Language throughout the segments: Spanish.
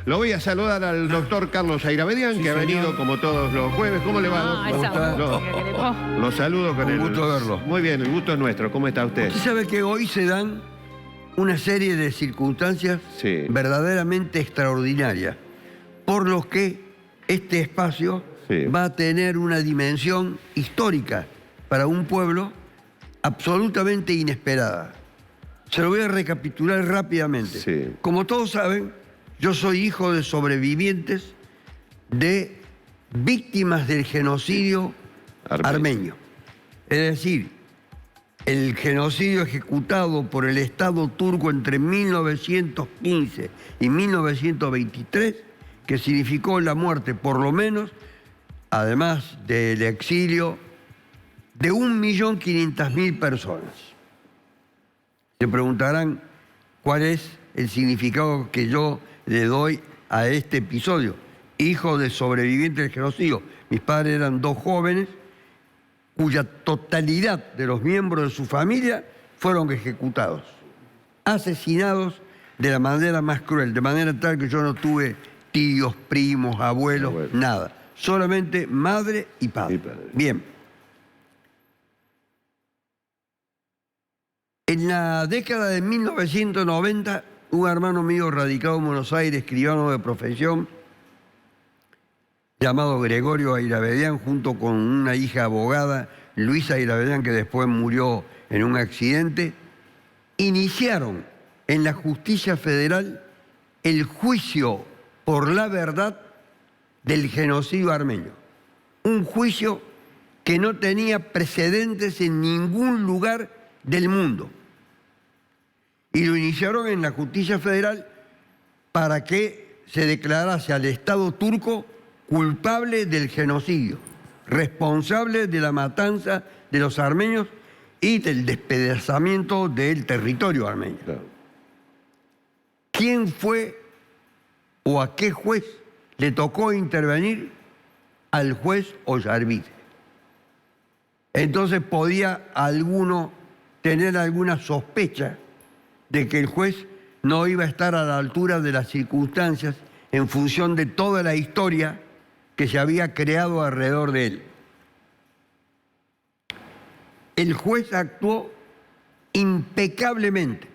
Lo voy a saludar al doctor Carlos Airabedian, que ha venido como todos los jueves. ¿Cómo le va? ¿Cómo está? Lo saludo con el gusto verlo. Muy bien, el gusto es nuestro. ¿Cómo está usted? Usted sabe que hoy se dan una serie de circunstancias verdaderamente extraordinarias, por lo que este espacio va a tener una dimensión histórica para un pueblo absolutamente inesperada. Se lo voy a recapitular rápidamente. Como todos saben, yo soy hijo de sobrevivientes de víctimas del genocidio armenio. Es decir, el genocidio ejecutado por el Estado turco entre 1915 y 1923, que significó la muerte, por lo menos, además del exilio, de 1.500.000 personas. Se preguntarán cuál es el significado que yo le doy a este episodio. Hijo de sobrevivientes del genocidio. Mis padres eran dos jóvenes cuya totalidad de los miembros de su familia fueron ejecutados, asesinados de la manera más cruel, de manera tal que yo no tuve tíos, primos, abuelos, nada. Solamente madre y padre. Bien. En la década de 1990, un hermano mío radicado en Buenos Aires, escribano de profesión, llamado Gregorio Airabedian, junto con una hija abogada, Luisa Airabedian, que después murió en un accidente, iniciaron en la justicia federal el juicio por la verdad del genocidio armenio. Un juicio que no tenía precedentes en ningún lugar del mundo. Y lo iniciaron en la justicia federal para que se declarase al Estado turco culpable del genocidio, responsable de la matanza de los armenios y del despedazamiento del territorio armenio. ¿Quién fue o a qué juez le tocó intervenir? Al juez Ollarvide. Entonces podía alguno tener alguna sospecha de que el juez no iba a estar a la altura de las circunstancias en función de toda la historia que se había creado alrededor de él. El juez actuó impecablemente.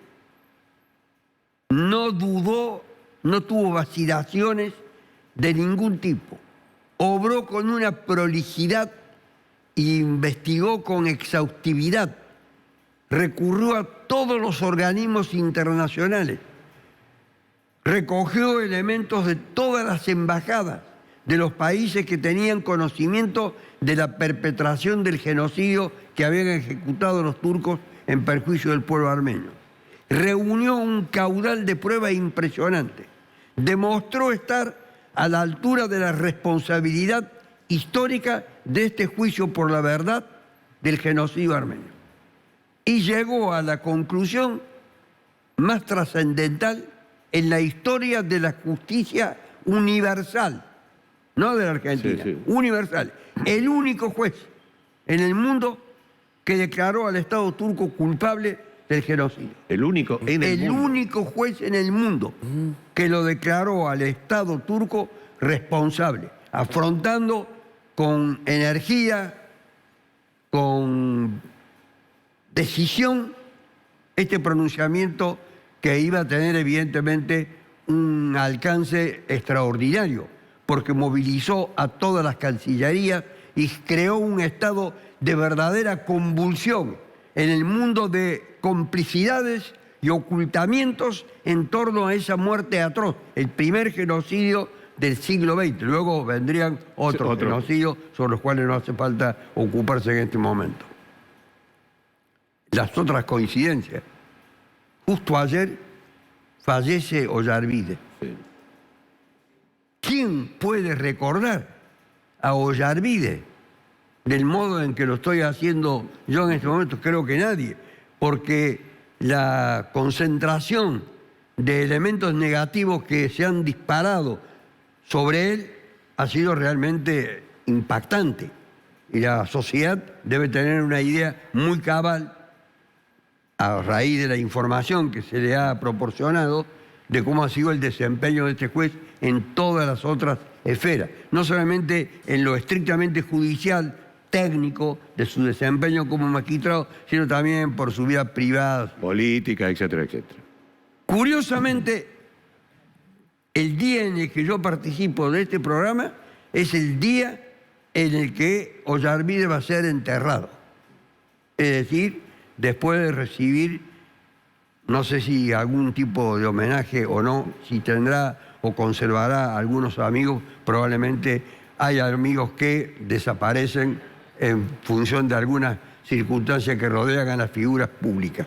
No dudó, no tuvo vacilaciones de ningún tipo. Obró con una prolijidad e investigó con exhaustividad. Recurrió a todos los organismos internacionales. Recogió elementos de todas las embajadas de los países que tenían conocimiento de la perpetración del genocidio que habían ejecutado los turcos en perjuicio del pueblo armenio. Reunió un caudal de pruebas impresionante. Demostró estar a la altura de la responsabilidad histórica de este juicio por la verdad del genocidio armenio. Y llegó a la conclusión más trascendental en la historia de la justicia universal, no de la Argentina, universal. El único juez en el mundo que declaró al Estado turco culpable del genocidio. El único en el mundo. El único juez en el mundo que lo declaró al Estado turco responsable, afrontando con energía, con decisión, este pronunciamiento que iba a tener evidentemente un alcance extraordinario, porque movilizó a todas las cancillerías y creó un estado de verdadera convulsión en el mundo de complicidades y ocultamientos en torno a esa muerte atroz, el primer genocidio del siglo XX. Luego vendrían otros genocidios sobre los cuales no hace falta ocuparse en este momento. Las otras coincidencias. Justo ayer fallece Ollarvide. ¿Quién puede recordar a Ollarvide del modo en que lo estoy haciendo yo en este momento? Creo que nadie, porque la concentración de elementos negativos que se han disparado sobre él ha sido realmente impactante. Y la sociedad debe tener una idea muy cabal, a raíz de la información que se le ha proporcionado, de cómo ha sido el desempeño de este juez en todas las otras esferas, no solamente en lo estrictamente judicial, técnico, de su desempeño como magistrado, sino también por su vida privada. Política, etcétera, etcétera. Curiosamente, el día en el que yo participo de este programa es el día en el que Ollarvide va a ser enterrado. Es decir, después de recibir, no sé si algún tipo de homenaje o no, si tendrá o conservará algunos amigos, probablemente hay amigos que desaparecen en función de algunas circunstancias que rodean a las figuras públicas.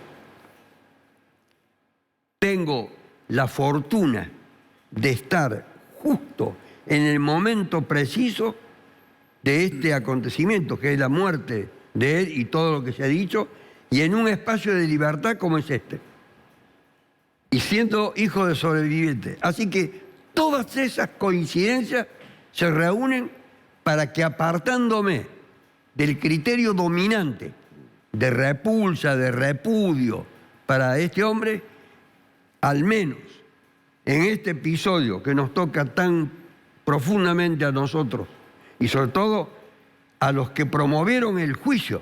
Tengo la fortuna de estar justo en el momento preciso de este acontecimiento, que es la muerte de él y todo lo que se ha dicho, y en un espacio de libertad como es este. Y siendo hijo de sobreviviente. Así que todas esas coincidencias se reúnen para que, apartándome del criterio dominante de repulsa, de repudio para este hombre, al menos en este episodio que nos toca tan profundamente a nosotros y sobre todo a los que promovieron el juicio,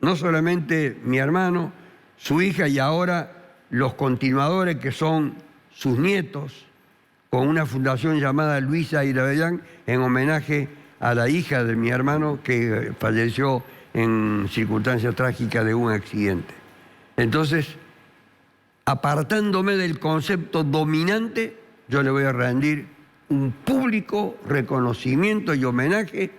no solamente mi hermano, su hija y ahora los continuadores que son sus nietos, con una fundación llamada Luisa Iravedán en homenaje a la hija de mi hermano que falleció en circunstancias trágicas de un accidente. Entonces, apartándome del concepto dominante, yo le voy a rendir un público reconocimiento y homenaje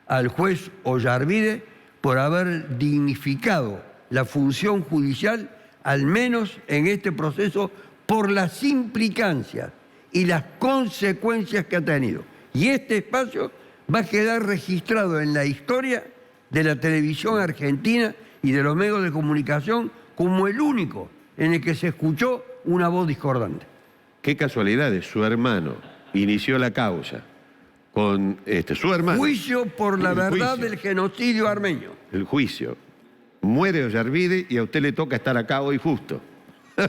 al juez Ollarvide por haber dignificado la función judicial, al menos en este proceso, por las implicancias y las consecuencias que ha tenido. Y este espacio va a quedar registrado en la historia de la televisión argentina y de los medios de comunicación como el único en el que se escuchó una voz discordante. Qué casualidad, su hermano inició la causa con su hermano. Juicio por la verdad del genocidio armenio. El juicio. Muere Ollarvide y a usted le toca estar acá hoy justo.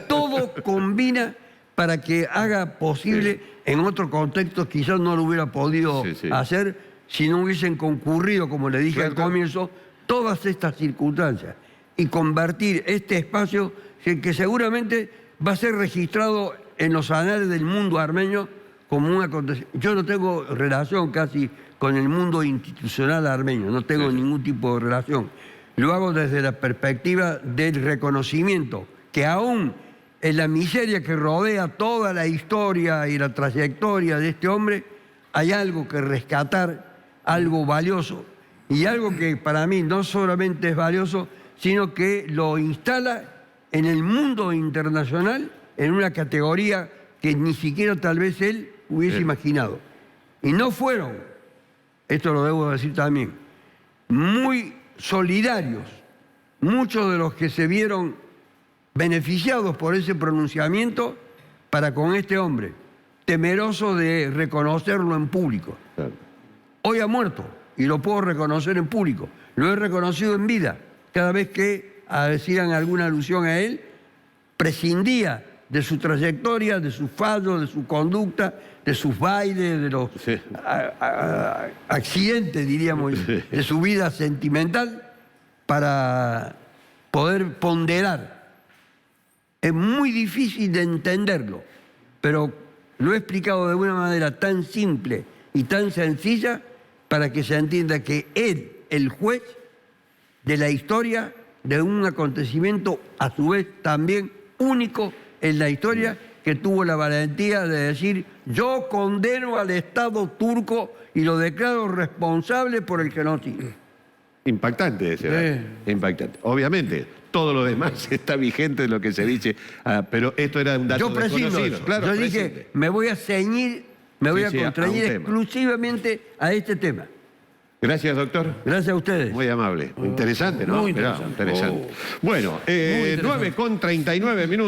Todo combina para que haga posible, en otro contexto quizás no lo hubiera podido hacer si no hubiesen concurrido, como le dije al comienzo, todas estas circunstancias y convertir este espacio que seguramente va a ser registrado en los anales del mundo armenio como un acontecimiento. Yo no tengo relación casi con el mundo institucional armenio, no tengo ningún tipo de relación. Lo hago desde la perspectiva del reconocimiento, que aún en la miseria que rodea toda la historia y la trayectoria de este hombre, hay algo que rescatar, algo valioso, y algo que para mí no solamente es valioso, sino que lo instala en el mundo internacional en una categoría que ni siquiera tal vez él hubiese imaginado. Y no fueron, esto lo debo decir también, muy solidarios muchos de los que se vieron beneficiados por ese pronunciamiento para con este hombre, temeroso de reconocerlo en público. Claro. Hoy ha muerto y lo puedo reconocer en público. Lo he reconocido en vida. Cada vez que hacían alguna alusión a él, prescindía de su trayectoria, de sus fallos, de su conducta, de sus bailes, de los accidentes, diríamos, de su vida sentimental, para poder ponderar. Es muy difícil de entenderlo, pero lo he explicado de una manera tan simple y tan sencilla para que se entienda que él, el juez de la historia de un acontecimiento a su vez también único en la historia, que tuvo la valentía de decir: yo condeno al Estado turco y lo declaro responsable por el genocidio. Impactante ese dato. Impactante. Obviamente, todo lo demás está vigente de lo que se dice, pero esto era un dato desconocido. Claro, yo dije, me voy a ceñir, me voy a contrañir exclusivamente a este tema. Gracias, doctor. Gracias a ustedes. Muy amable. Muy interesante, ¿no? Muy interesante. Bueno, 9:39 minutos.